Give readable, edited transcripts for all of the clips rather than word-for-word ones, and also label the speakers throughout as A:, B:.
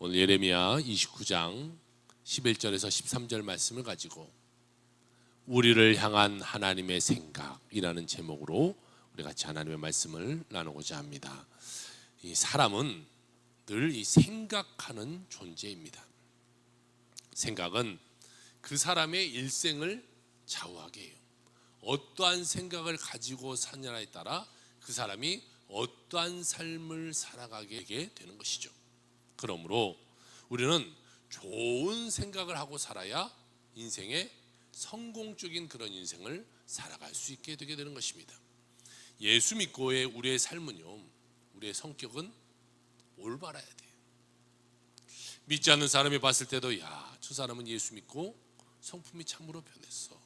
A: 오늘 예레미야 29장 11절에서 13절 말씀을 가지고 우리를 향한 하나님의 생각이라는 제목으로 우리 같이 하나님의 말씀을 나누고자 합니다. 이 사람은 늘 이 생각하는 존재입니다. 생각은 그 사람의 일생을 좌우하게 해요. 어떠한 생각을 가지고 사느냐에 따라 그 사람이 어떠한 삶을 살아가게 되는 것이죠. 그러므로 우리는 좋은 생각을 하고 살아야 인생의 성공적인 그런 인생을 살아갈 수 있게 되게 되는 것입니다. 예수 믿고의 우리의 삶은요, 우리의 성격은 올바라야 돼요. 믿지 않는 사람이 봤을 때도 저 사람은 예수 믿고 성품이 참으로 변했어,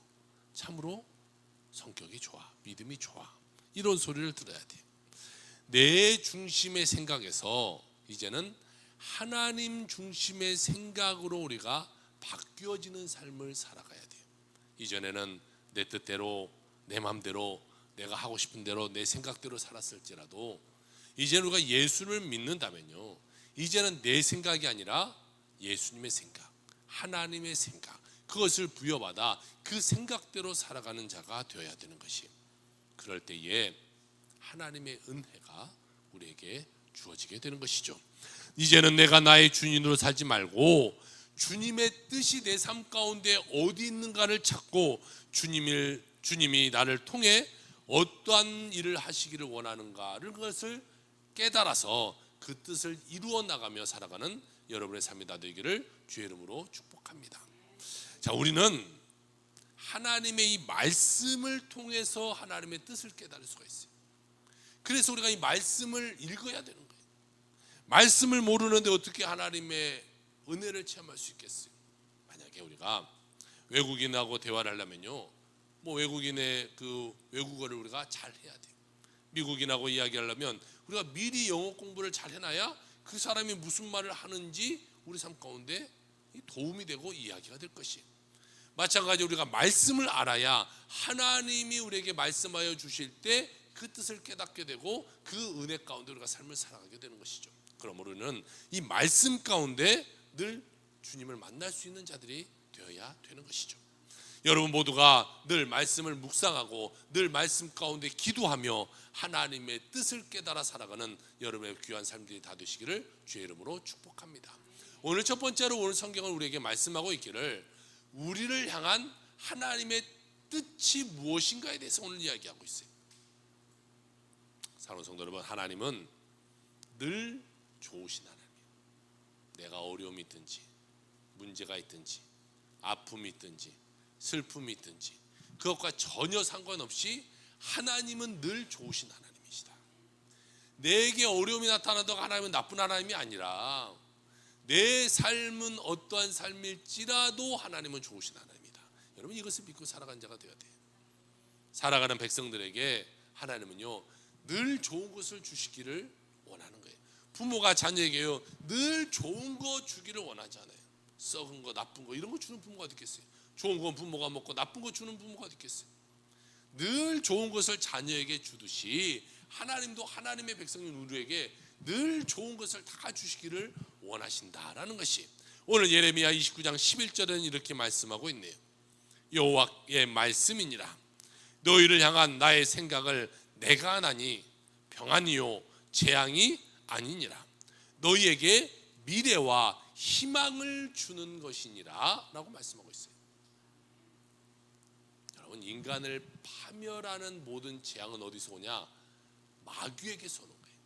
A: 참으로 성격이 좋아, 믿음이 좋아, 이런 소리를 들어야 돼요. 내 중심의 생각에서 이제는 하나님 중심의 생각으로 우리가 바뀌어지는 삶을 살아가야 돼요. 이전에는 내 뜻대로, 내 마음대로, 내가 하고 싶은 대로, 내 생각대로 살았을지라도 이제는 우리가 예수를 믿는다면요, 이제는 내 생각이 아니라 예수님의 생각, 하나님의 생각, 그것을 부여받아 그 생각대로 살아가는 자가 되어야 되는 것이, 그럴 때에 하나님의 은혜가 우리에게 주어지게 되는 것이죠. 이제는 내가 나의 주인으로 살지 말고 주님의 뜻이 내 삶 가운데 어디 있는가를 찾고 주님이 나를 통해 어떠한 일을 하시기를 원하는가를, 그것을 깨달아서 그 뜻을 이루어 나가며 살아가는 여러분의 삶이 다 되기를 주의 이름으로 축복합니다. 자, 우리는 하나님의 이 말씀을 통해서 하나님의 뜻을 깨달을 수가 있어요. 그래서 우리가 이 말씀을 읽어야 되는 거예요. 말씀을 모르는데 어떻게 하나님의 은혜를 체험할 수 있겠어요? 만약에 우리가 외국인하고 대화를 하려면요, 외국인의 그 외국어를 우리가 잘 해야 돼요. 미국인하고 이야기하려면 우리가 미리 영어 공부를 잘 해놔야 그 사람이 무슨 말을 하는지 우리 삶 가운데 도움이 되고 이야기가 될 것이에요. 마찬가지로 우리가 말씀을 알아야 하나님이 우리에게 말씀하여 주실 때 그 뜻을 깨닫게 되고 그 은혜 가운데 우리가 삶을 살아가게 되는 것이죠. 그러므로 우리는 이 말씀 가운데 늘 주님을 만날 수 있는 자들이 되어야 되는 것이죠. 여러분 모두가 늘 말씀을 묵상하고 늘 말씀 가운데 기도하며 하나님의 뜻을 깨달아 살아가는 여러분의 귀한 삶들이 다 되시기를 주의 이름으로 축복합니다. 오늘 첫 번째로 오늘 성경을 우리에게 말씀하고 있기를 우리를 향한 하나님의 뜻이 무엇인가에 대해서 오늘 이야기하고 있어요. 사랑하는 성도 여러분, 하나님은 늘 좋으신 하나님이에요. 내가 어려움이 있든지 문제가 있든지 아픔이 있든지 슬픔이 있든지 그것과 전혀 상관없이 하나님은 늘 좋으신 하나님이시다. 내게 어려움이 나타나도 하나님은 나쁜 하나님이 아니라 내 삶은 어떠한 삶일지라도 하나님은 좋으신 하나님이다. 여러분 이것을 믿고 살아가는 자가 되어야 돼요. 살아가는 백성들에게 하나님은요 늘 좋은 것을 주시기를 원하는 거예요. 부모가 자녀에게요 늘 좋은 거 주기를 원하지 않아요. 썩은 거, 나쁜 거 이런 거 주는 부모가 어디 있겠어요? 좋은 건 부모가 먹고 나쁜 거 주는 부모가 어디 있겠어요? 늘 좋은 것을 자녀에게 주듯이 하나님도 하나님의 백성인 우리에게 늘 좋은 것을 다 주시기를 원하신다라는 것이 오늘 예레미야 29장 11절은 이렇게 말씀하고 있네요. 여호와의 말씀이니라. 너희를 향한 나의 생각을 내가 하나니 평안이요 재앙이 아니니라. 너희에게 미래와 희망을 주는 것이니라 라고 말씀하고 있어요. 여러분 인간을 파멸하는 모든 재앙은 어디서 오냐? 마귀에게서 오는 거예요.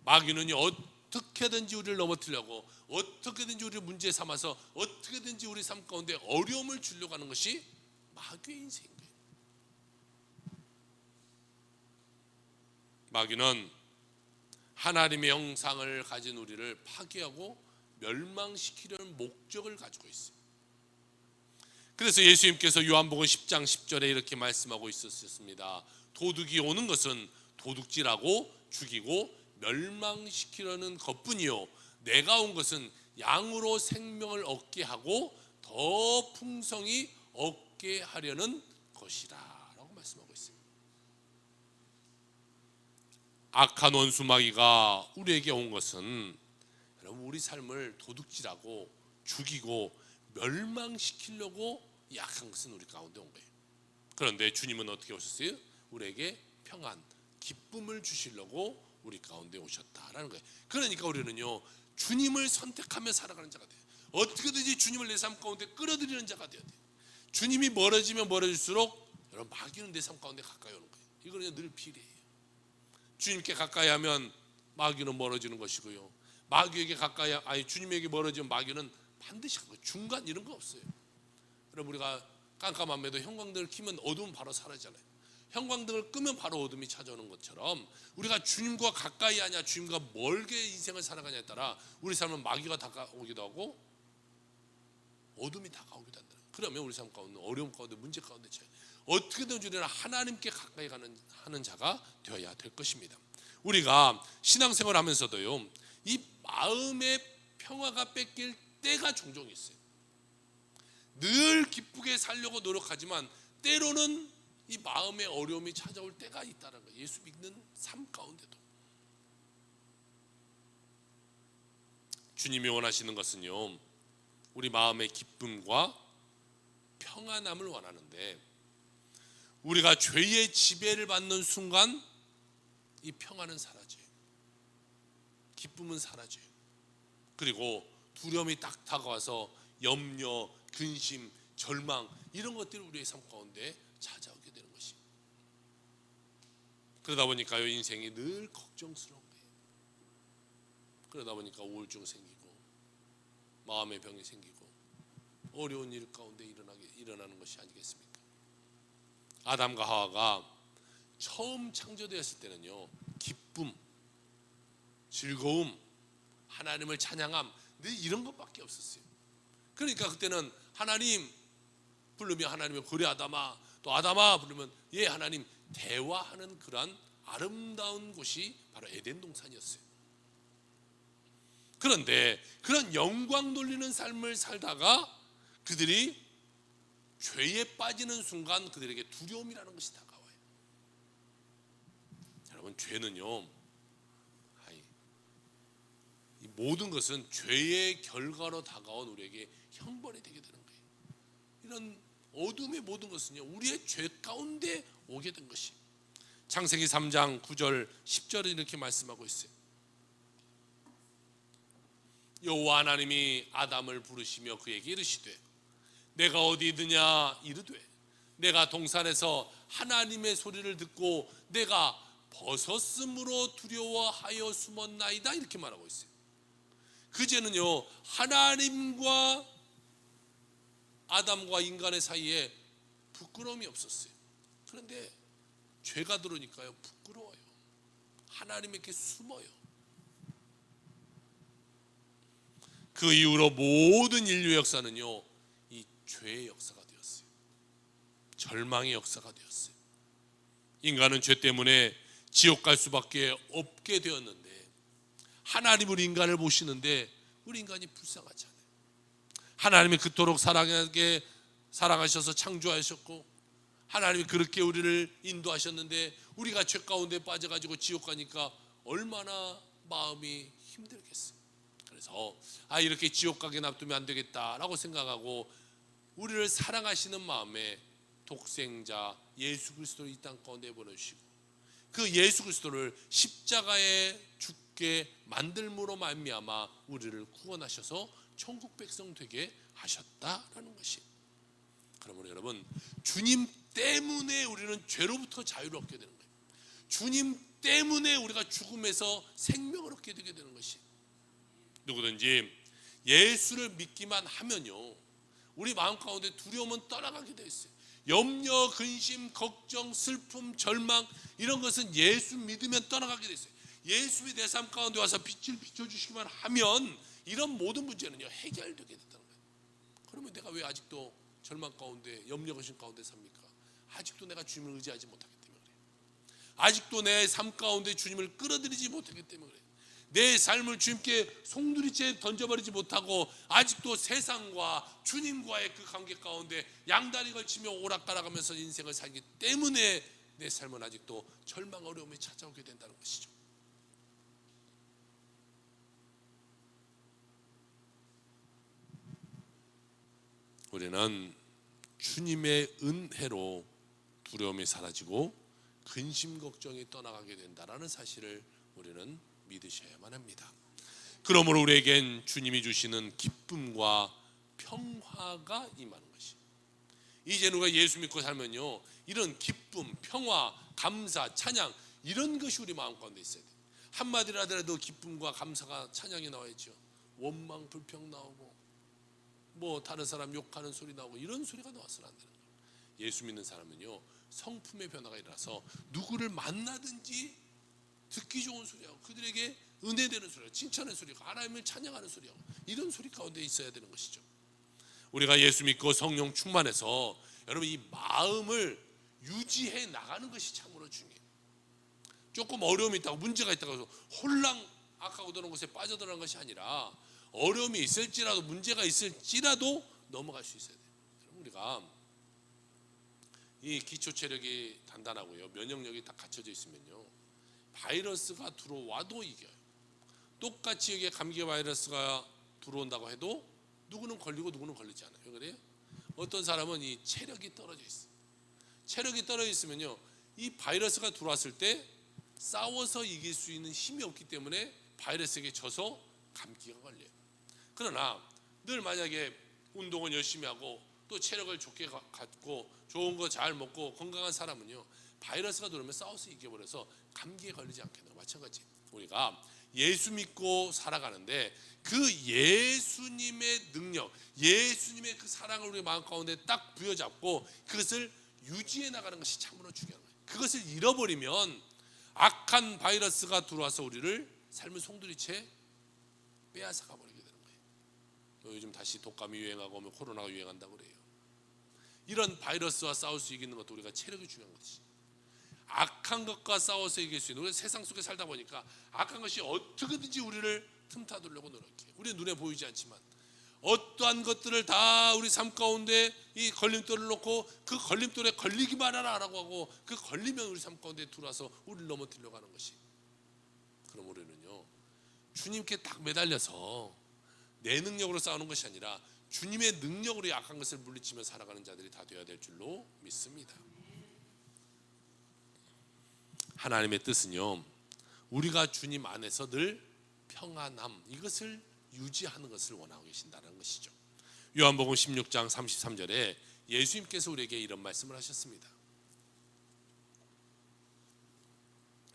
A: 마귀는요 어떻게든지 우리를 넘어뜨리려고, 어떻게든지 우리를 문제 삼아서 어떻게든지 우리 삶 가운데 어려움을 주려고 하는 것이 마귀의 인생인 거예요. 마귀는 하나님의 형상을 가진 우리를 파괴하고 멸망시키려는 목적을 가지고 있어요. 그래서 예수님께서 요한복음 10장 10절에 이렇게 말씀하고 있었습니다. 도둑이 오는 것은 도둑질하고 죽이고 멸망시키려는 것뿐이요 내가 온 것은 양으로 생명을 얻게 하고 더 풍성히 얻게 하려는 것이라 라고 말씀하고 있습니다. 악한 원수 마귀가 우리에게 온 것은 여러분, 우리 삶을 도둑질하고 죽이고 멸망시키려고 약한 것은 우리 가운데 온 거예요. 그런데 주님은 어떻게 오셨어요? 우리에게 평안, 기쁨을 주시려고 우리 가운데 오셨다라는 거예요. 그러니까 우리는요, 주님을 선택하며 살아가는 자가 돼요. 어떻게든지 주님을 내 삶 가운데 끌어들이는 자가 되어야 돼요. 주님이 멀어지면 멀어질수록 여러분, 마귀는 내 삶 가운데 가까이 오는 거예요. 이거는 늘 비례해요. 주님께 가까이 하면 마귀는 멀어지는 것이고요, 마귀에게 가까이, 주님에게 멀어지면 마귀는 반드시 가고, 중간 이런 거 없어요. 여러분, 우리가 깜깜함에도 형광등을 켜면 어두움은 바로 사라지잖아요. 형광등을 끄면 바로 어둠이 찾아오는 것처럼 우리가 주님과 가까이 하냐, 주님과 멀게 인생을 살아가냐에 따라 우리 삶은 마귀가 다가오기도 하고 어둠이 다가오기도 한다. 그러면 우리 삶 가운데 어려움 가운데 문제 가운데 어떻게든 우리는 하나님께 가까이 하는 자가 되어야 될 것입니다. 우리가 신앙생활 하면서도요, 이 마음의 평화가 뺏길 때가 종종 있어요. 늘 기쁘게 살려고 노력하지만 때로는 이 마음의 어려움이 찾아올 때가 있다는 거예요. 예수 믿는 삶 가운데도. 주님이 원하시는 것은요, 우리 마음의 기쁨과 평안함을 원하는데, 우리가 죄의 지배를 받는 순간 이 평안은 사라져요. 기쁨은 사라져요. 그리고 두려움이 딱 다가와서 염려, 근심, 절망 이런 것들이 우리의 삶 가운데 찾아오게 되는 것입니다. 그러다 보니까요, 인생이 늘 걱정스러운 거예요. 그러다 보니까 우울증 생기고 마음의 병이 생기고 어려운 일 가운데 일어나는 것이 아니겠습니까? 아담과 하와가 처음 창조되었을 때는요, 기쁨, 즐거움, 하나님을 찬양함, 늘 이런 것밖에 없었어요. 그러니까 그때는 하나님 부르면 하나님은 그래 아담아, 또 아담아 부르면 예 하나님, 대화하는 그러한 아름다운 곳이 바로 에덴 동산이었어요. 그런데 그런 영광 돌리는 삶을 살다가 그들이 죄에 빠지는 순간 그들에게 두려움이라는 것이 다가와요. 여러분, 죄는요, 이 모든 것은 죄의 결과로 다가온 우리에게 형벌이 되게 되는 거예요. 이런 어둠의 모든 것은요, 우리의 죄 가운데 오게 된 것이. 창세기 3장 9절 10절에 이렇게 말씀하고 있어요. 여호와 하나님이 아담을 부르시며 그에게 이르시되 내가 어디 있느냐 이르되 내가 동산에서 하나님의 소리를 듣고 내가 벗었으므로 두려워하여 숨었나이다, 이렇게 말하고 있어요. 그제는요, 하나님과 아담과 인간의 사이에 부끄러움이 없었어요. 그런데 죄가 들어오니까요, 부끄러워요. 하나님에게 숨어요. 그 이후로 모든 인류 역사는요, 이 죄의 역사가 되었어요. 절망의 역사가 되었어요. 인간은 죄 때문에 지옥 갈 수밖에 없게 되었는데, 하나님은 인간을 보시는데 우리 인간이 불쌍하잖아요. 하나님이 그토록 사랑하셔서 창조하셨고, 하나님이 그렇게 우리를 인도하셨는데 우리가 죄 가운데 빠져가지고 지옥 가니까 얼마나 마음이 힘들겠어요. 그래서 이렇게 지옥 가게 놔두면 안 되겠다라고 생각하고 우리를 사랑하시는 마음에 독생자 예수 그리스도를 이 땅 가운데 보내주시고, 그 예수 그리스도를 십자가에 죽게 만들므로 말미암아 우리를 구원하셔서 천국 백성 되게 하셨다라는 것이. 그러므로 여러분, 주님 때문에 우리는 죄로부터 자유를 얻게 되는 거예요. 주님 때문에 우리가 죽음에서 생명을 얻게 되게 되는 것이. 누구든지 예수를 믿기만 하면요, 우리 마음 가운데 두려움은 떠나가게 되어 있어요. 염려, 근심, 걱정, 슬픔, 절망 이런 것은 예수 믿으면 떠나가게 되어 있어요. 예수님이 내 삶 가운데 와서 빛을 비춰주시기만 하면 이런 모든 문제는요, 해결되게 된다는 거예요. 그러면 내가 왜 아직도 절망 가운데, 염려, 근심 가운데 삽니까? 아직도 내가 주님을 의지하지 못하기 때문에 그래요. 아직도 내 삶 가운데 주님을 끌어들이지 못하기 때문에 그래요. 내 삶을 주님께 송두리째 던져버리지 못하고 아직도 세상과 주님과의 그 관계 가운데 양다리 걸치며 오락가락하면서 인생을 살기 때문에 내 삶은 아직도 절망, 어려움이 찾아오게 된다는 것이죠. 우리는 주님의 은혜로 두려움이 사라지고 근심 걱정이 떠나가게 된다라는 사실을 우리는 믿으셔야만 합니다. 그러므로 우리에겐 주님이 주시는 기쁨과 평화가 임하는 것이, 이제 누가 예수 믿고 살면요, 이런 기쁨, 평화, 감사, 찬양, 이런 것이 우리 마음 가운데 있어야 돼요. 한마디로 하더라도 기쁨과 감사가 찬양이 나와야죠. 원망, 불평 나오고 뭐 다른 사람 욕하는 소리 나오고 이런 소리가 나와서는 안 되는 거예요. 예수 믿는 사람은요, 성품의 변화가 일어나서 누구를 만나든지 듣기 좋은 소리하고 그들에게 은혜되는 소리하고 칭찬하는 소리하고 하나님을 찬양하는 소리하고 이런 소리 가운데 있어야 되는 것이죠. 우리가 예수 믿고 성령 충만해서 여러분 이 마음을 유지해 나가는 것이 참으로 중요해요. 조금 어려움이 있다고 문제가 있다고 해서 홀랑 악하고 드는 곳에 빠져들어가는 것이 아니라 어려움이 있을지라도 문제가 있을지라도 넘어갈 수 있어야 돼요. 우리가 이 기초 체력이 단단하고요, 면역력이 딱 갖춰져 있으면요, 바이러스가 들어와도 이겨요. 똑같이 여기에 감기 바이러스가 들어온다고 해도 누구는 걸리고 누구는 걸리지 않아요. 왜 그래요? 어떤 사람은 이 체력이 떨어져 있어요. 체력이 떨어져 있으면요, 이 바이러스가 들어왔을 때 싸워서 이길 수 있는 힘이 없기 때문에 바이러스에게 져서 감기가 걸려요. 그러나 늘 만약에 운동을 열심히 하고 또 체력을 좋게 갖고 좋은 거 잘 먹고 건강한 사람은요, 바이러스가 들어오면 싸워서 이겨버려서 감기에 걸리지 않게 돼요. 마찬가지 우리가 예수 믿고 살아가는데 그 예수님의 능력, 예수님의 그 사랑을 우리 마음 가운데 딱 부여잡고 그것을 유지해 나가는 것이 참으로 중요한 거예요. 그것을 잃어버리면 악한 바이러스가 들어와서 우리를 삶을 송두리째 빼앗아 가버리게 되는 거예요. 요즘 다시 독감이 유행하고 코로나가 유행한다고 그래요. 이런 바이러스와 싸울 수 이기는 것도 우리가 체력이 중요한 것이지. 악한 것과 싸워서 이길 수 있는, 우리 세상 속에 살다 보니까 악한 것이 어떻게든지 우리를 틈타두려고 노력해요. 우리 눈에 보이지 않지만 어떠한 것들을 다 우리 삶 가운데 이 걸림돌을 놓고 그 걸림돌에 걸리기만 하라고 하고 그 걸리면 우리 삶 가운데 들어와서 우리를 넘어뜨리려고 하는 것이. 그럼 우리는요, 주님께 딱 매달려서 내 능력으로 싸우는 것이 아니라 주님의 능력으로 약한 것을 물리치며 살아가는 자들이 다 되어야 될 줄로 믿습니다. 하나님의 뜻은요, 우리가 주님 안에서 늘 평안함, 이것을 유지하는 것을 원하고 계신다는 것이죠. 요한복음 16장 33절에 예수님께서 우리에게 이런 말씀을 하셨습니다.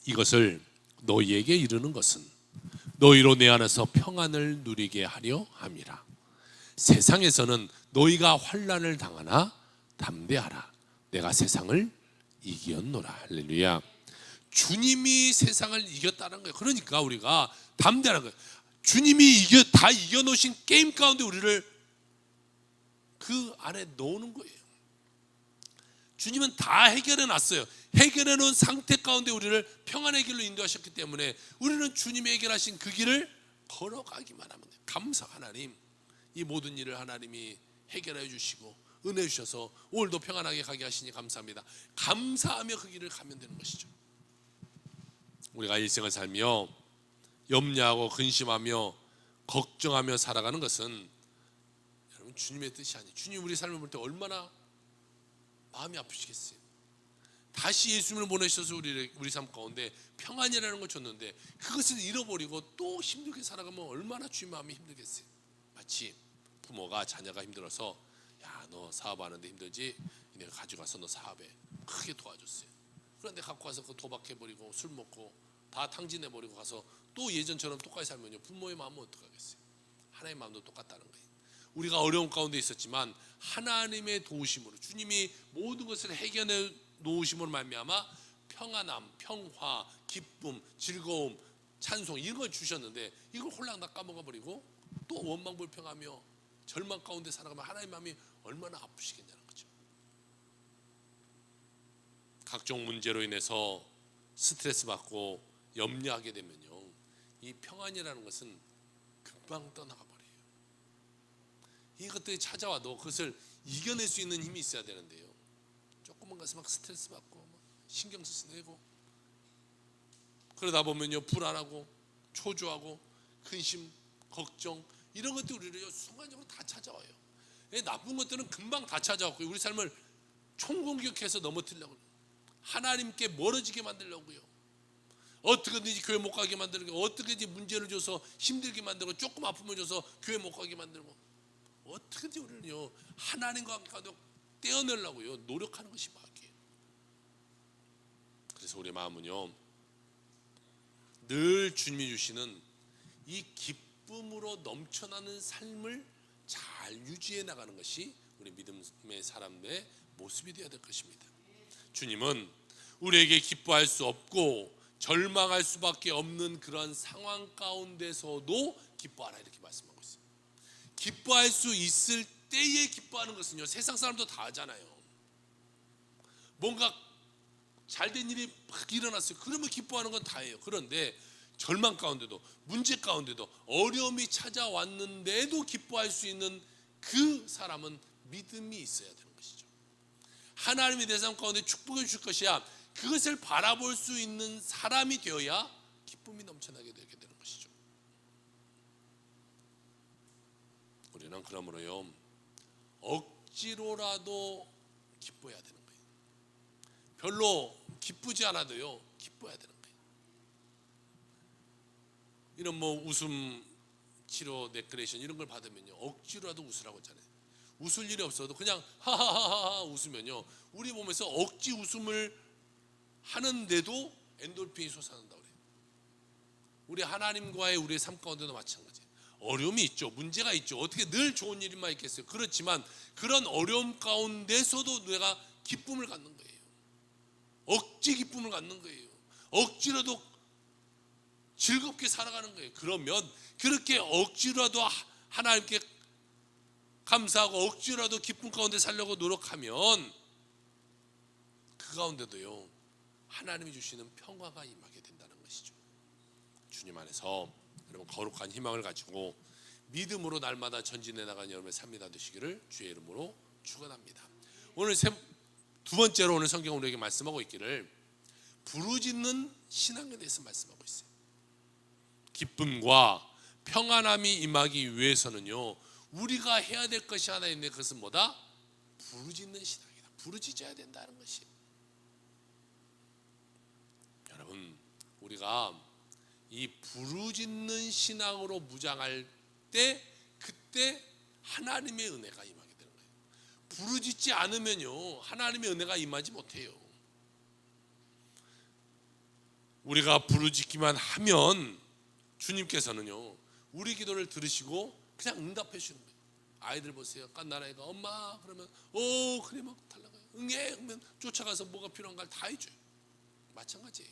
A: 이것을 너희에게 이르는 것은 너희로 내 안에서 평안을 누리게 하려 함이라. 세상에서는 너희가 환난을 당하나 담대하라. 내가 세상을 이겼노라. 할렐루야. 주님이 세상을 이겼다는 거예요. 그러니까 우리가 담대하는 거예요. 주님이 다 이겨놓으신 게임 가운데 우리를 그 안에 넣는 거예요. 주님은 다 해결해 놨어요. 해결해 놓은 상태 가운데 우리를 평안의 길로 인도하셨기 때문에 우리는 주님이 해결하신 그 길을 걸어가기만 하면 돼요. 감사 하나님, 이 모든 일을 하나님이 해결해 주시고 은혜 주셔서 오늘도 평안하게 가게 하시니 감사합니다. 감사하며 그 길을 가면 되는 것이죠. 우리가 일생을 살며 염려하고 근심하며 걱정하며 살아가는 것은 여러분 주님의 뜻이 아니에요. 주님 우리 삶을 볼 때 얼마나 마음이 아프시겠어요. 다시 예수님을 보내셔서 우리 삶 가운데 평안이라는 걸 줬는데 그것을 잃어버리고 또 힘들게 살아가면 얼마나 주님 마음이 힘들겠어요. 마치 부모가 자녀가 힘들어서 야, 너 사업하는데 힘들지? 내가 가져가서 너 사업에 크게 도와줬어요. 그런데 갖고 와서 그 도박해버리고 술 먹고 다 탕진해버리고 가서 또 예전처럼 똑같이 살면요, 부모의 마음은 어떡하겠어요. 하나님의 마음도 똑같다는 거예요. 우리가 어려운 가운데 있었지만 하나님의 도우심으로 주님이 모든 것을 해결해 놓으심으로 말미암아 평안함, 평화, 기쁨, 즐거움, 찬송 이런 걸 주셨는데 이걸 홀랑 다 까먹어버리고 또 원망불평하며 절망 가운데 살아가면 하나님의 마음이 얼마나 아프시겠냐는 거죠. 각종 문제로 인해서 스트레스 받고 염려하게 되면요, 이 평안이라는 것은 금방 떠나가 버려요. 이것들이 찾아와도 그것을 이겨낼 수 있는 힘이 있어야 되는데요, 조금만 가서 막 스트레스 받고 신경 쓰내고 그러다 보면요, 불안하고 초조하고 근심, 걱정 이런 것들이 우리를 순간적으로 다 찾아와요. 나쁜 것들은 금방 다 찾아왔고 우리 삶을 총공격해서 넘어뜨리려고, 하나님께 멀어지게 만들려고요. 어떻게든지 교회 못 가게 만들고, 어떻게든지 문제를 줘서 힘들게 만들고, 조금 아프면 줘서 교회 못 가게 만들고, 어떻게든지 우리는요 하나님과 함께 떼어내려고요 노력하는 것이 마귀예요. 그래서 우리의 마음은요 늘 주님이 주시는 이 기쁨으로 넘쳐나는 삶을 잘 유지해 나가는 것이 우리 믿음의 사람들의 모습이 되어야 될 것입니다. 주님은 우리에게 기뻐할 수 없고 절망할 수밖에 없는 그런 상황 가운데서도 기뻐하라 이렇게 말씀하고 있어요. 기뻐할 수 있을 때에 기뻐하는 것은요 세상 사람도 다 하잖아요. 뭔가 잘된 일이 막 일어났어요. 그러면 기뻐하는 건 다예요. 그런데 절망 가운데도, 문제 가운데도, 어려움이 찾아왔는데도 기뻐할 수 있는 그 사람은 믿음이 있어야 되는 것이죠. 하나님이 내 삶 가운데 축복해 주실 것이야, 그것을 바라볼 수 있는 사람이 되어야 기쁨이 넘쳐나게 되게 되는 것이죠. 우리는 그러므로요 억지로라도 기뻐해야 되는 거예요. 별로 기쁘지 않아도요 기뻐해야 되는 거예요. 이런 뭐 웃음 치료 데코레이션 이런 걸 받으면요 억지로라도 웃으라고 하잖아요. 웃을 일이 없어도 그냥 하하하하 웃으면요 우리 몸에서 억지 웃음을 하는데도 엔돌핀이 솟아난다고 그래요. 우리 하나님과의 우리의 삶 가운데도 마찬가지예요. 어려움이 있죠. 문제가 있죠. 어떻게 늘 좋은 일만 있겠어요. 그렇지만 그런 어려움 가운데서도 내가 기쁨을 갖는 거예요. 억지 기쁨을 갖는 거예요. 억지로도 즐겁게 살아가는 거예요. 그러면 그렇게 억지로라도 하나님께 감사하고 억지로라도 기쁨 가운데 살려고 노력하면 그 가운데도요 하나님이 주시는 평화가 임하게 된다는 것이죠. 주님 안에서 여러분 거룩한 희망을 가지고 믿음으로 날마다 전진해 나가는 여러분의 삶이 다 되시기를 주의 이름으로 축원합니다. 오늘 두 번째로 오늘 성경 우리에게 말씀하고 있기를 부르짖는 신앙에 대해서 말씀하고 있어요. 기쁨과 평안함이 임하기 위해서는요 우리가 해야 될 것이 하나 있는데 그것은 뭐다? 부르짖는 신앙이다. 부르짖어야 된다는 것이에요. 여러분 우리가 이 부르짖는 신앙으로 무장할 때 그때 하나님의 은혜가 임하게 되는 거예요. 부르짖지 않으면요 하나님의 은혜가 임하지 못해요. 우리가 부르짖기만 하면 주님께서는요 우리 기도를 들으시고 그냥 응답해 주는 거예요. 아이들 보세요. 깐나라이가 엄마 그러면 그래 막 달라가요. 응애 하면 쫓아가서 뭐가 필요한가 다 해줘요. 마찬가지예요.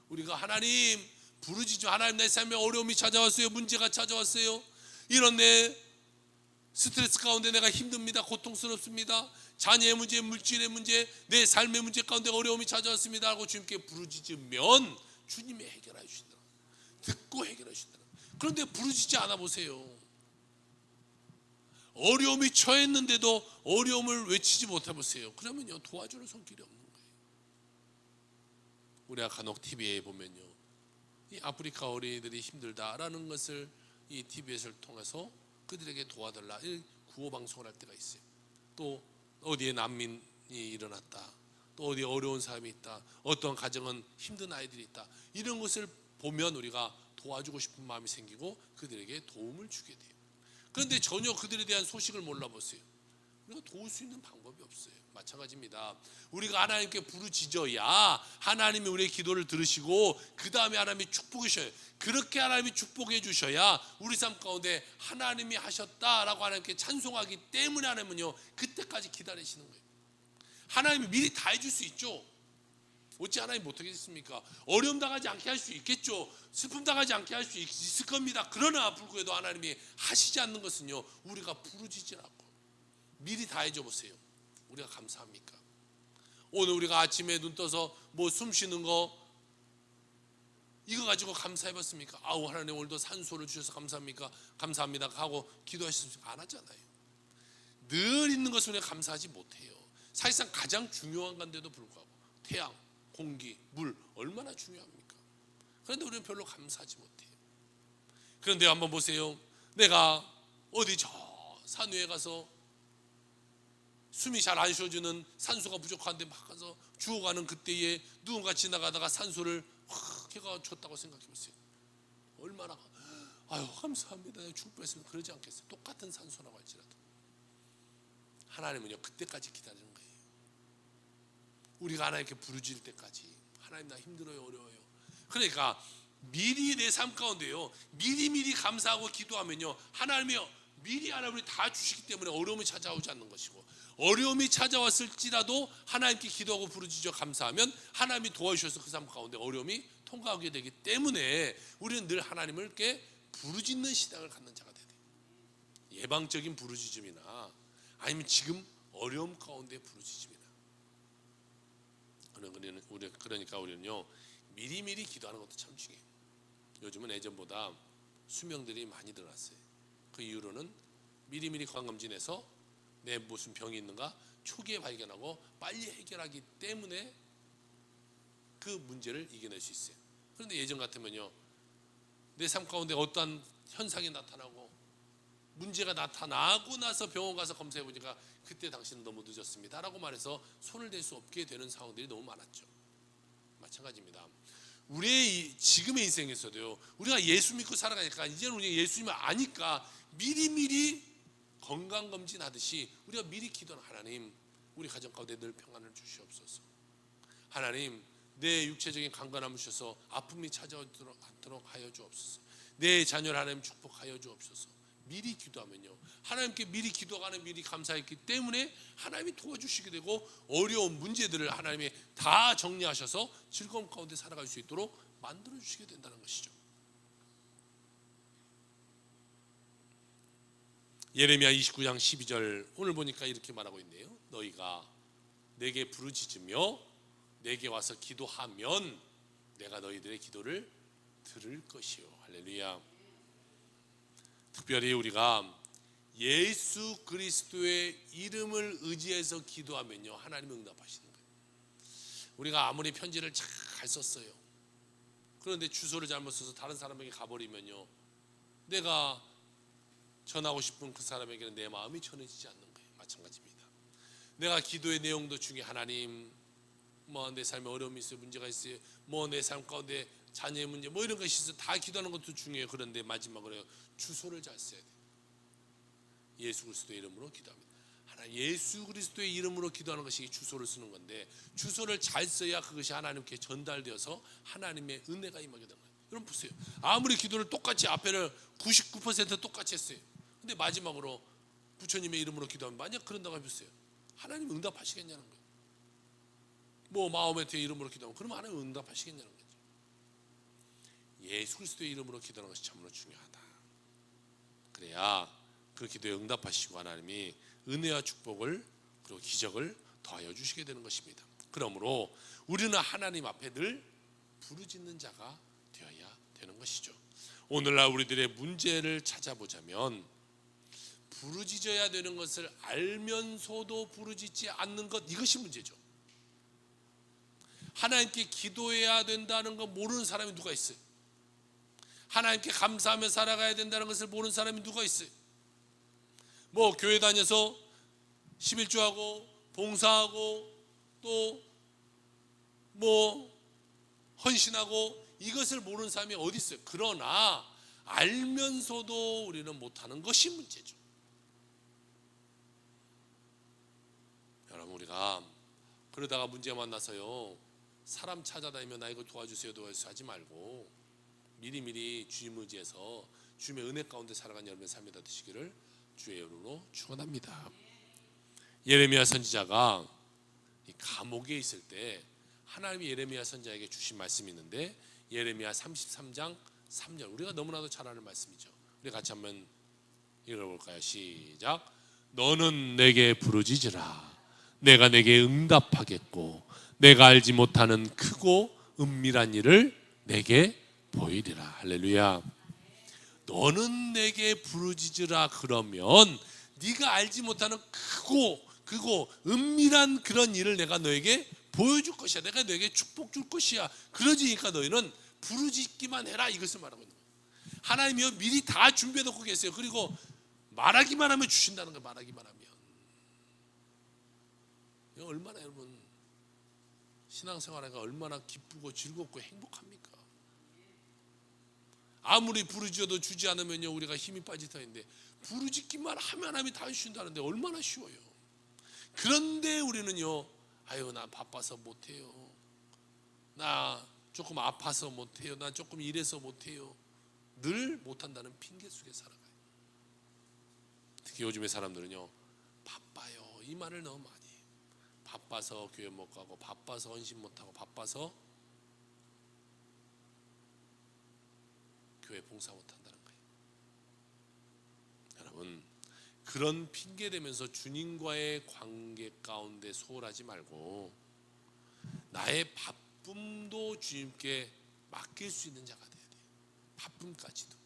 A: 우리가 하나님 부르짖죠. 하나님 내 삶에 어려움이 찾아왔어요. 문제가 찾아왔어요. 이런 내 스트레스 가운데 내가 힘듭니다. 고통스럽습니다. 자녀의 문제, 물질의 문제, 내 삶의 문제 가운데 어려움이 찾아왔습니다 하고 주님께 부르짖으면 주님이 해결해 주신다. 듣고 해결해 주신다. 그런데 부르짖지 않아 보세요. 어려움이 처했는데도 어려움을 외치지 못해 보세요. 그러면요 도와주는 손길이 없는 거예요. 우리가 간혹 TV에 보면요 이 아프리카 어린이들이 힘들다라는 것을 이 TV에서 통해서 그들에게 도와달라 구호 방송을 할 때가 있어요. 또 어디에 난민이 일어났다, 또 어디에 어려운 사람이 있다, 어떤 가정은 힘든 아이들이 있다, 이런 것을 보면 우리가 도와주고 싶은 마음이 생기고 그들에게 도움을 주게 돼요. 그런데 전혀 그들에 대한 소식을 몰라보세요. 우리가 도울 수 있는 방법이 없어요. 마찬가지입니다. 우리가 하나님께 부르짖어야 하나님이 우리의 기도를 들으시고 그 다음에 하나님이 축복해 주셔요. 그렇게 하나님이 축복해 주셔야 우리 삶 가운데 하나님이 하셨다라고 하나님께 찬송하기 때문에 하나님은요 그때까지 기다리시는 거예요. 하나님이 미리 다 해줄 수 있죠. 어찌 하나님 못하겠습니까? 어려움 당하지 않게 할 수 있겠죠. 슬픔 당하지 않게 할 수 있을 겁니다. 그러나 불구해도 하나님이 하시지 않는 것은요 우리가 부르짖으라고 미리 다 해줘 보세요. 우리가 감사합니까? 오늘 우리가 아침에 눈 떠서 뭐 숨 쉬는 거 이거 가지고 감사해 봤습니까? 아우 하나님 오늘도 산소를 주셔서 감사합니까? 감사합니다 하고 기도하셨습니까? 안 하잖아요. 늘 있는 것을 우리가 감사하지 못해요. 사실상 가장 중요한 건데도 불구하고 태양, 공기, 물 얼마나 중요합니까? 그런데 우리는 별로 감사하지 못해요. 그런데 한번 보세요. 내가 어디 저 산 위에 가서 숨이 잘 안 쉬어지는 산소가 부족한데 막 가서 죽어가는 그때에 누군가 지나가다가 산소를 확 해가 줬다고 생각해 보세요. 얼마나 아유 감사합니다 죽을 뻔했으면 그러지 않겠어요. 똑같은 산소라고 할지라도 하나님은요 그때까지 기다리는 거예요. 우리가 하나님께 부르짖을 때까지. 하나님 나 힘들어요 어려워요. 그러니까 미리 내 삶 가운데요 미리미리 감사하고 기도하면요 하나님이 미리 하나님이 다 주시기 때문에 어려움이 찾아오지 않는 것이고, 어려움이 찾아왔을지라도 하나님께 기도하고 부르짖어 감사하면 하나님이 도와주셔서 그 삶 가운데 어려움이 통과하게 되기 때문에 우리는 늘 하나님을 이렇게 부르짖는 신앙을 갖는 자가 돼야 돼요. 예방적인 부르짖음이나 아니면 지금 어려움 가운데 부르짖음이나. 그러니까 우리는요 미리미리 기도하는 것도 참 중요해요. 요즘은 예전보다 수명들이 많이 늘어났어요. 그 이유로는 미리미리 건강검진해서 내 무슨 병이 있는가 초기에 발견하고 빨리 해결하기 때문에 그 문제를 이겨낼 수 있어요. 그런데 예전 같으면요 내 삶 가운데 어떠한 현상이 나타나고 문제가 나타나고 나서 병원 가서 검사해 보니까 그때 당신은 너무 늦었습니다 라고 말해서 손을 댈 수 없게 되는 상황들이 너무 많았죠. 마찬가지입니다. 우리의 지금의 인생에서도요 우리가 예수 믿고 살아가니까 이제는 우리가 예수님을 아니까 미리미리 건강검진 하듯이 우리가 미리 기도하는 하나님 우리 가정 가운데 늘 평안을 주시옵소서. 하나님 내 육체적인 강건함을 주셔서 아픔이 찾아오도록 않도록 하여 주옵소서. 내 자녀를 하나님 축복하여 주옵소서. 미리 기도하면요 하나님께 미리 기도하는 미리 감사했기 때문에 하나님이 도와주시게 되고 어려운 문제들을 하나님이 다 정리하셔서 즐거움 가운데 살아갈 수 있도록 만들어 주시게 된다는 것이죠. 예레미야 29장 12절 오늘 보니까 이렇게 말하고 있네요. 너희가 내게 부르짖으며 내게 와서 기도하면 내가 너희들의 기도를 들을 것이요. 할렐루야. 특별히 우리가 예수 그리스도의 이름을 의지해서 기도하면요 하나님이 응답하시는 거예요. 우리가 아무리 편지를 잘 썼어요. 그런데 주소를 잘못 써서 다른 사람에게 가버리면요 내가 전하고 싶은 그 사람에게는 내 마음이 전해지지 않는 거예요. 마찬가지입니다. 내가 기도의 내용도 중에 하나님 내 삶에 어려움이 있어요 문제가 있어요 내 삶 가운데 자녀의 문제 이런 것이 있어요. 다 기도하는 것도 중요해요. 그런데 마지막으로 주소를 잘 써야 돼요. 예수 그리스도의 이름으로 기도합니다. 예수 그리스도의 이름으로 기도하는 것이 주소를 쓰는 건데 주소를 잘 써야 그것이 하나님께 전달되어서 하나님의 은혜가 임하게 되는 거예요. 여러분 보세요. 아무리 기도를 똑같이 앞에를 99% 똑같이 했어요. 근데 마지막으로 부처님의 이름으로 기도하면 만약 그런다고 해보세요. 하나님 응답하시겠냐는 거예요. 마음의 이름으로 기도하면 그러면 하나님 응답하시겠냐는 거죠. 예수 그리스도의 이름으로 기도하는 것이 참으로 중요하다. 그래야 그 기도에 응답하시고 하나님이 은혜와 축복을 그리고 기적을 더하여 주시게 되는 것입니다. 그러므로 우리는 하나님 앞에 늘 부르짖는 자가 되어야 되는 것이죠. 오늘날 우리들의 문제를 찾아보자면 부르짖어야 되는 것을 알면서도 부르짖지 않는 것, 이것이 문제죠. 하나님께 기도해야 된다는 거 모르는 사람이 누가 있어요? 하나님께 감사하며 살아가야 된다는 것을 모르는 사람이 누가 있어요? 교회 다녀서 11조하고 봉사하고 또 헌신하고 이것을 모르는 사람이 어디 있어요? 그러나 알면서도 우리는 못하는 것이 문제죠. 여러분 우리가 그러다가 문제 만나서요 사람 찾아다니면 나 이거 도와주세요 하지 말고 미리미리 주님 의지해서 주님의 은혜 가운데 살아가는 여러분의 삶이 되시기를 주의 이름으로 축원합니다. 예레미야 선지자가 이 감옥에 있을 때 하나님이 예레미야 선지자에게 주신 말씀이 있는데 예레미야 33장 3절 우리가 너무나도 잘 아는 말씀이죠. 우리 같이 한번 읽어볼까요? 시작. 너는 내게 부르짖으라 내가 내게 응답하겠고 내가 알지 못하는 크고 은밀한 일을 내게 보이리라. 할렐루야. 너는 내게 부르짖으라 그러면 네가 알지 못하는 크고 은밀한 그런 일을 내가 너에게 보여줄 것이야. 내가 너에게 축복 줄 것이야. 그러지니까 너희는 부르짖기만 해라 이것을 말하고 있는 거예요. 하나님이요 미리 다 준비해 놓고 계세요. 그리고 말하기만 하면 주신다는 거예요. 말하기만 하면. 얼마나 여러분 신앙생활하기가 얼마나 기쁘고 즐겁고 행복합니까? 아무리 부르짖어도 주지 않으면요 우리가 힘이 빠질 터인데 부르짖기만 하면 하나님이 다 해주신다는데 얼마나 쉬워요. 그런데 우리는요 아유 나 바빠서 못해요, 나 조금 아파서 못해요, 나 조금 이래서 못해요, 늘 못한다는 핑계 속에 살아가요. 특히 요즘의 사람들은요 바빠요 이 말을 너무 많이 해요. 바빠서 교회 못 가고 바빠서 헌신 못하고 바빠서 교회 봉사 못한다는 거예요. 여러분 그런 핑계 대면서 주님과의 관계 가운데 소홀하지 말고 나의 바쁨도 주님께 맡길 수 있는 자가 돼야 돼요. 바쁨까지도,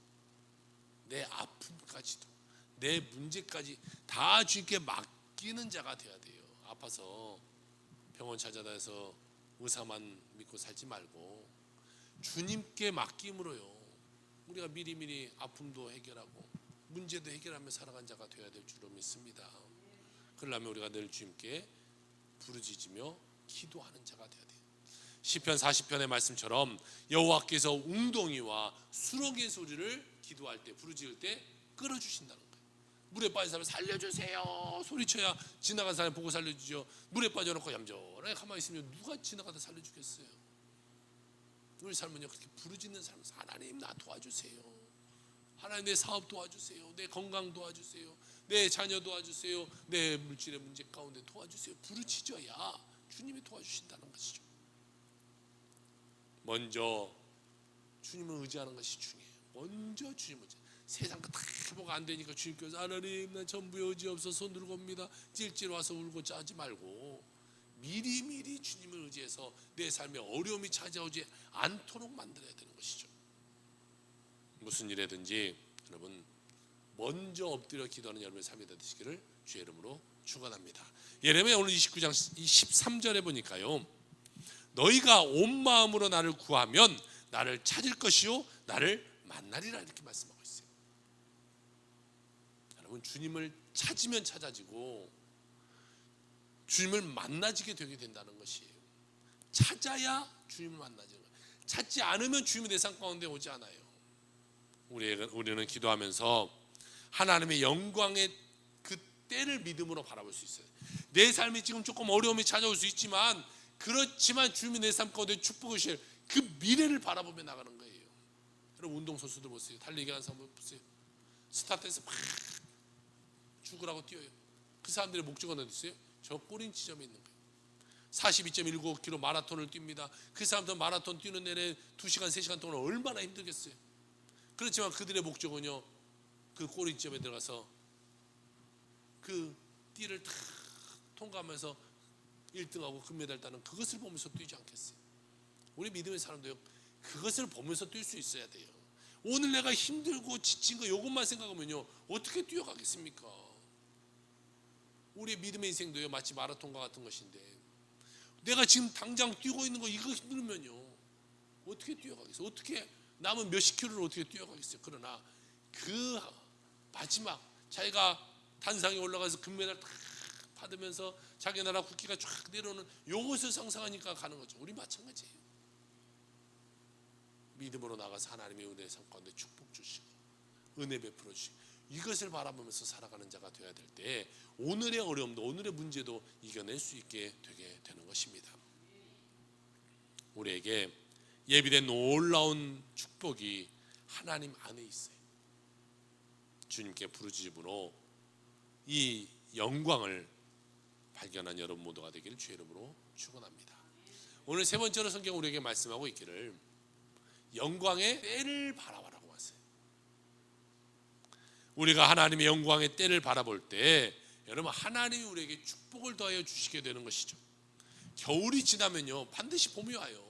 A: 내 아픔까지도, 내 문제까지 다 주님께 맡기는 자가 돼야 돼요. 아파서 병원 찾아다녀서 의사만 믿고 살지 말고 주님께 맡김으로요 우리가 미리미리 아픔도 해결하고 문제도 해결하며 살아간 자가 되어야 될 줄로 믿습니다. 그러려면 우리가 늘 주님께 부르짖으며 기도하는 자가 되어야 돼요. 시편 40편의 말씀처럼 여호와께서 웅덩이와 수렁의 소리를 기도할 때 부르짖을 때 끌어주신다는 거예요. 물에 빠진 사람을 살려주세요 소리쳐야 지나간 사람 보고 살려주죠. 물에 빠져놓고 얌전하게 가만히 있으면 누가 지나가다 살려주겠어요. 우리 삶은요 그렇게 부르짖는 삶, 하나님 나 도와주세요, 하나님 내 사업 도와주세요, 내 건강 도와주세요, 내 자녀 도와주세요, 내 물질의 문제 가운데 도와주세요. 부르짖어야 주님이 도와주신다는 것이죠. 먼저 주님을 의지하는 것이 중요해요. 먼저 주님을 의지. 세상 거 다 뭐가 안 되니까 주님께서 하나님 나 전부에 의지 없어 손 들고 옵니다 찔찔 와서 울고 짜지 말고 미리미리 주님을 의지해서 내 삶에 어려움이 찾아오지 않도록 만들어야 되는 것이죠. 무슨 일이든지 여러분 먼저 엎드려 기도하는 여러분의 삶이 되시기를 주의 이름으로 축원합니다. 예레미야 오늘 29장 13절에 보니까요 너희가 온 마음으로 나를 구하면 나를 찾을 것이요 나를 만나리라 이렇게 말씀하고 있어요. 여러분 주님을 찾으면 찾아지고 주님을 만나지게 되게 된다는 것이에요. 찾아야 주님을 만나지는 거예요. 찾지 않으면 주님이 내 삶 가운데 오지 않아요. 우리는 기도하면서 하나님의 영광의 그 때를 믿음으로 바라볼 수 있어요. 내 삶이 지금 조금 어려움이 찾아올 수 있지만 그렇지만 주님이 내 삶 가운데 축복을 주실 그 미래를 바라보며 나가는 거예요. 여러분 운동선수들 보세요. 달리기 하는 사람 보세요. 스타트에서 막 죽으라고 뛰어요. 그 사람들의 목적은 어디 있어요? 저 꼬린 지점에 있는 거예요. 42.19km 마라톤을 뜁니다. 그 사람들 마라톤 뛰는 내내 2시간 3시간 동안 얼마나 힘들겠어요. 그렇지만 그들의 목적은요 그 꼬리점에 들어가서 그 띠를 다 통과하면서 1등하고 금메달 따는 그것을 보면서 뛰지 않겠어요? 우리 믿음의 사람도요 그것을 보면서 뛸 수 있어야 돼요. 오늘 내가 힘들고 지친 거 이것만 생각하면요 어떻게 뛰어가겠습니까? 우리의 믿음의 인생도요 마치 마라톤과 같은 것인데 내가 지금 당장 뛰고 있는 거 이거 힘들면요 어떻게 뛰어가겠어요? 어떻게 남은 몇십 킬로를 어떻게 뛰어가겠어요? 그러나 그 마지막 자기가 단상에 올라가서 금메달 딱 받으면서 자기 나라 국기가 쫙 내려오는 요것을 상상하니까 가는 거죠. 우리 마찬가지예요. 믿음으로 나가서 하나님의 은혜의 삶 가운데 축복 주시고 은혜 베풀어 주시고 이것을 바라보면서 살아가는 자가 되어야 될 때 오늘의 어려움도 오늘의 문제도 이겨낼 수 있게 되게 되는 것입니다. 우리에게 예비된 놀라운 축복이 하나님 안에 있어요. 주님께 부르짖음으로 이 영광을 발견한 여러분 모두가 되기를 주의 이름으로 축원합니다. 오늘 세 번째로 성경 우리에게 말씀하고 있기를 영광의 때를 바라보라고 하세요. 우리가 하나님의 영광의 때를 바라볼 때 여러분 하나님이 우리에게 축복을 더하여 주시게 되는 것이죠. 겨울이 지나면요 반드시 봄이 와요.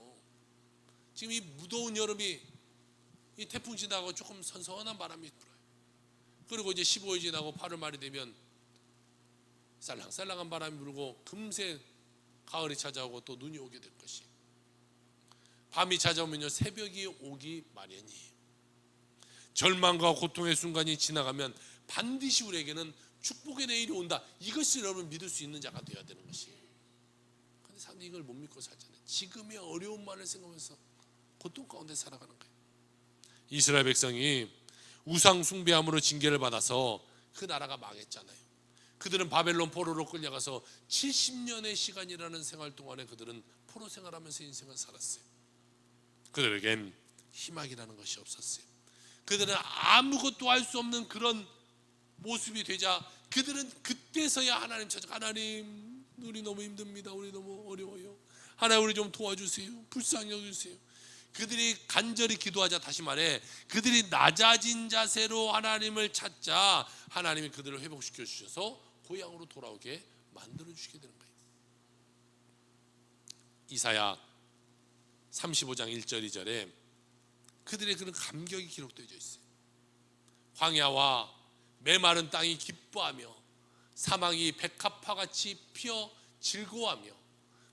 A: 지금 이 무더운 여름이 이 태풍 지나고 조금 선선한 바람이 불어요. 그리고 이제 15일 지나고 8월 말이 되면 살랑살랑한 바람이 불고 금세 가을이 찾아오고 또 눈이 오게 될 것이에요. 밤이 찾아오면요 새벽이 오기 마련이에요. 절망과 고통의 순간이 지나가면 반드시 우리에게는 축복의 내일이 온다. 이것을 여러분 믿을 수 있는 자가 되어야 되는 것이에요. 사람들이 이걸 못 믿고 살잖아요. 지금의 어려움만을 생각하면서 고통 가운데 살아가는 거예요. 이스라엘 백성이 우상 숭배함으로 징계를 받아서 그 나라가 망했잖아요. 그들은 바벨론 포로로 끌려가서 70년의 시간이라는 생활 동안에 그들은 포로 생활하면서 인생을 살았어요. 그들에겐 희망이라는 것이 없었어요. 그들은 아무것도 할 수 없는 그런 모습이 되자 그들은 그때서야 하나님 찾아, 하나님 우리 너무 힘듭니다. 우리 너무 어려워요. 하나님 우리 좀 도와주세요. 불쌍히 여겨주세요. 그들이 간절히 기도하자, 다시 말해 그들이 낮아진 자세로 하나님을 찾자 하나님이 그들을 회복시켜 주셔서 고향으로 돌아오게 만들어 주시게 되는 거예요. 이사야 35장 1절 2절에 그들의 그런 감격이 기록되어 있어요. 광야와 메마른 땅이 기뻐하며 사막이 백합화같이 피어 즐거워하며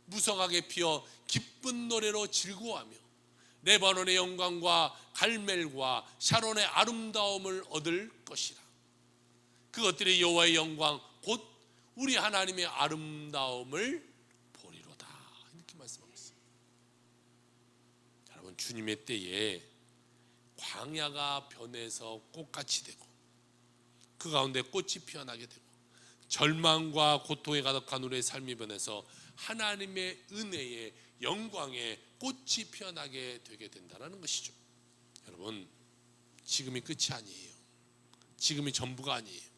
A: 무성하게 피어 기쁜 노래로 즐거워하며 레바논의 영광과 갈멜과 샤론의 아름다움을 얻을 것이라. 그것들이 여호와의 영광 곧 우리 하나님의 아름다움을 보리로다. 이렇게 말씀하고 있어요. 여러분, 주님의 때에 광야가 변해서 꽃같이 되고 그 가운데 꽃이 피어나게 되고 절망과 고통에 가득한 우리의 삶이 변해서 하나님의 은혜의 영광의 꽃이 피어나게 되게 된다는 것이죠. 여러분, 지금이 끝이 아니에요. 지금이 전부가 아니에요.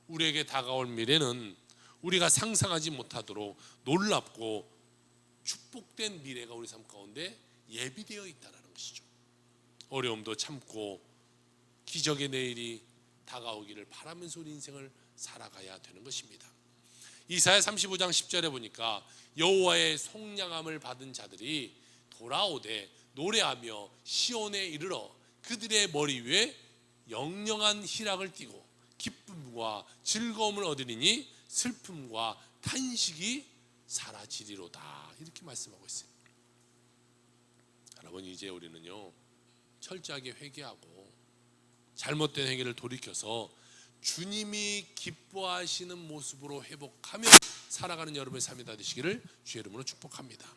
A: 우리에게 다가올 미래는 우리가 상상하지 못하도록 놀랍고 축복된 미래가 우리 삶 가운데 예비되어 있다는 것이죠. 어려움도 참고 기적의 내일이 다가오기를 바라면서 우리 인생을 살아가야 되는 것입니다. 이사야 35장 10절에 보니까 여호와의 속량함을 받은 자들이 돌아오되 노래하며 시온에 이르러 그들의 머리 위에 영영한 희락을 띠고 기쁨과 즐거움을 얻으리니 슬픔과 탄식이 사라지리로다. 이렇게 말씀하고 있어요. 여러분, 이제 우리는요 철저하게 회개하고 잘못된 행위를 돌이켜서 주님이 기뻐하시는 모습으로 회복하며 살아가는 여러분의 삶이 다 되시기를 주의 이름으로 축복합니다.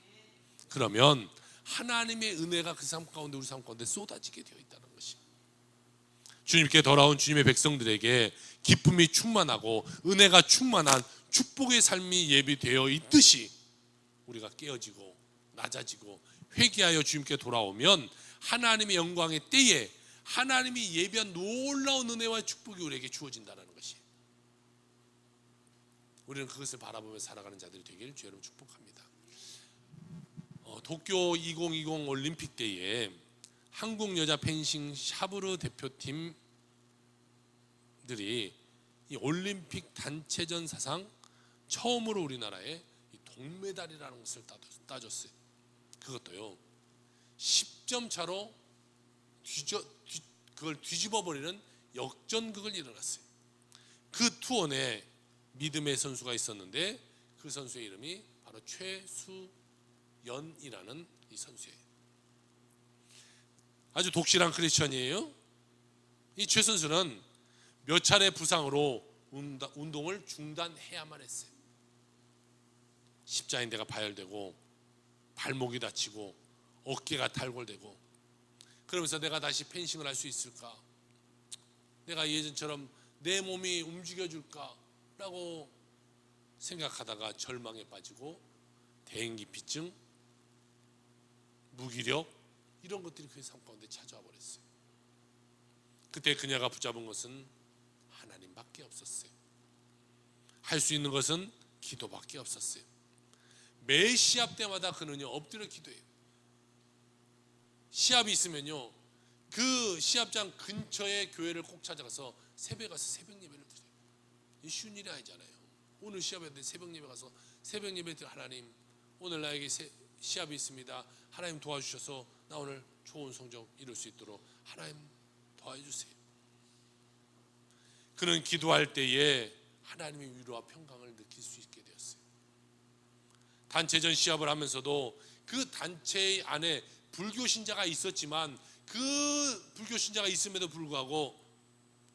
A: 그러면 하나님의 은혜가 그 삶 가운데 우리 삶 가운데 쏟아지게 되어 있다는 것이, 주님께 돌아온 주님의 백성들에게 기쁨이 충만하고 은혜가 충만한 축복의 삶이 예비되어 있듯이 우리가 깨어지고 낮아지고 회개하여 주님께 돌아오면 하나님의 영광의 때에 하나님이 예비한 놀라운 은혜와 축복이 우리에게 주어진다는 것이, 우리는 그것을 바라보며 살아가는 자들이 되기를 주의 이름으로 축복합니다. 도쿄 2020 올림픽 때에 한국 여자 펜싱 샤브르 대표팀들이 이 올림픽 단체전 사상 처음으로 우리나라에 이 동메달이라는 것을 따줬어요. 그것도요 10점 차로 그걸 뒤집어 버리는 역전극을 일어났어요. 그 투혼에 믿음의 선수가 있었는데 그 선수의 이름이 바로 최수연이라는 이 선수예요. 아주 독실한 크리스천이에요. 이 최 선수는 몇 차례 부상으로 운동을 중단해야만 했어요. 십자인대가 파열되고 발목이 다치고 어깨가 탈골되고, 그러면서 내가 다시 펜싱을 할 수 있을까? 내가 예전처럼 내 몸이 움직여줄까? 라고 생각하다가 절망에 빠지고 대인기피증, 무기력 이런 것들이 그의 삶 가운데 찾아와 버렸어요. 그때 그녀가 붙잡은 것은 하나님밖에 없었어요. 할 수 있는 것은 기도밖에 없었어요. 매 시합 때마다 그는요 엎드려 기도해요. 시합이 있으면요 그 시합장 근처에 교회를 꼭 찾아가서 새벽에 가서 새벽 예배를 드려요. 이 쉬운 일이 아니잖아요. 오늘 시합인데 새벽 예배 가서 새벽 예배 드려, 하나님 오늘 나에게 시합이 있습니다. 하나님 도와주셔서 나 오늘 좋은 성적 이룰 수 있도록 하나님 도와주세요. 그는 기도할 때에 하나님의 위로와 평강을 느낄 수 있게 되었어요. 단체전 시합을 하면서도 그 단체 안에 불교 신자가 있었지만 그 불교 신자가 있음에도 불구하고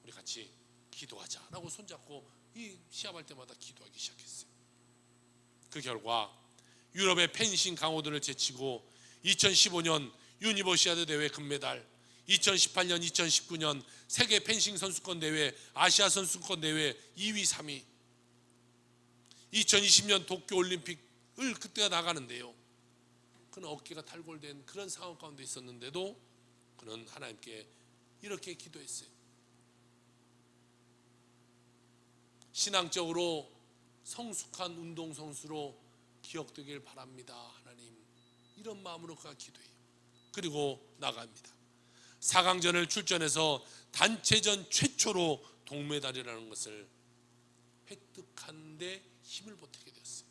A: 우리 같이 기도하자라고 손잡고 이 시합할 때마다 기도하기 시작했어요. 그 결과 유럽의 펜싱 강호들을 제치고 2015년 유니버시아드 대회 금메달, 2018년, 2019년 세계 펜싱 선수권 대회, 아시아 선수권 대회 2위, 3위, 2020년 도쿄 올림픽을 그때가 나가는데요. 그는 어깨가 탈골된 그런 상황 가운데 있었는데도 그는 하나님께 이렇게 기도했어요. 신앙적으로 성숙한 운동선수로 기억되길 바랍니다. 하나님, 이런 마음으로 그가 기도해요. 그리고 나갑니다. 4강전을 출전해서 단체전 최초로 동메달이라는 것을 획득한 데 힘을 보태게 되었어요.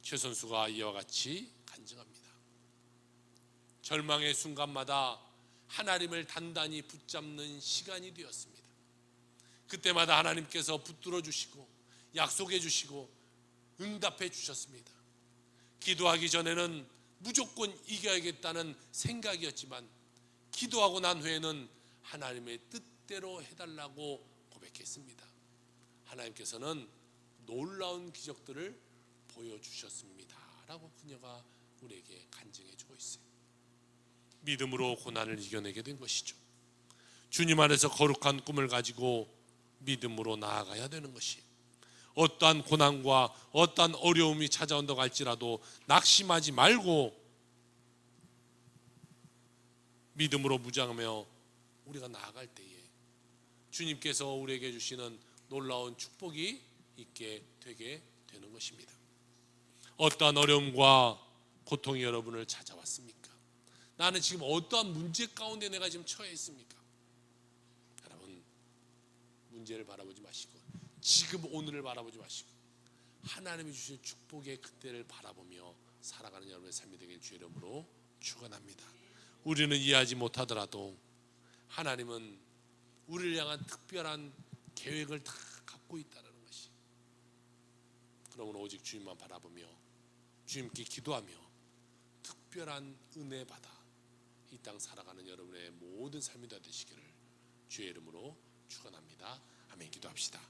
A: 최 선수가 이와 같이 간증합니다. 절망의 순간마다 하나님을 단단히 붙잡는 시간이 되었습니다. 그때마다 하나님께서 붙들어 주시고 약속해 주시고 응답해 주셨습니다. 기도하기 전에는 무조건 이겨야겠다는 생각이었지만 기도하고 난 후에는 하나님의 뜻대로 해달라고 고백했습니다. 하나님께서는 놀라운 기적들을 보여주셨습니다 라고 그녀가 우리에게 간증해 주고 있어요. 믿음으로 고난을 이겨내게 된 것이죠. 주님 안에서 거룩한 꿈을 가지고 믿음으로 나아가야 되는 것이, 어떠한 고난과 어떠한 어려움이 찾아온다고 할지라도 낙심하지 말고 믿음으로 무장하며 우리가 나아갈 때에 주님께서 우리에게 주시는 놀라운 축복이 있게 되게 되는 것입니다. 어떠한 어려움과 고통이 여러분을 찾아왔습니까? 나는 지금 어떠한 문제 가운데 내가 지금 처해 있습니까? 여러분, 문제를 바라보지 마시고 지금 오늘을 바라보지 마시고 하나님이 주신 축복의 그때를 바라보며 살아가는 여러분의 삶이 되길 주의 이름으로 축원합니다. 우리는 이해하지 못하더라도 하나님은 우리를 향한 특별한 계획을 다 갖고 있다는 것이, 그러므로 오직 주님만 바라보며 주님께 기도하며 특별한 은혜 받아 이 땅 살아가는 여러분의 모든 삶이 다 되시기를 주의 이름으로 축원합니다. 아멘. 기도합시다.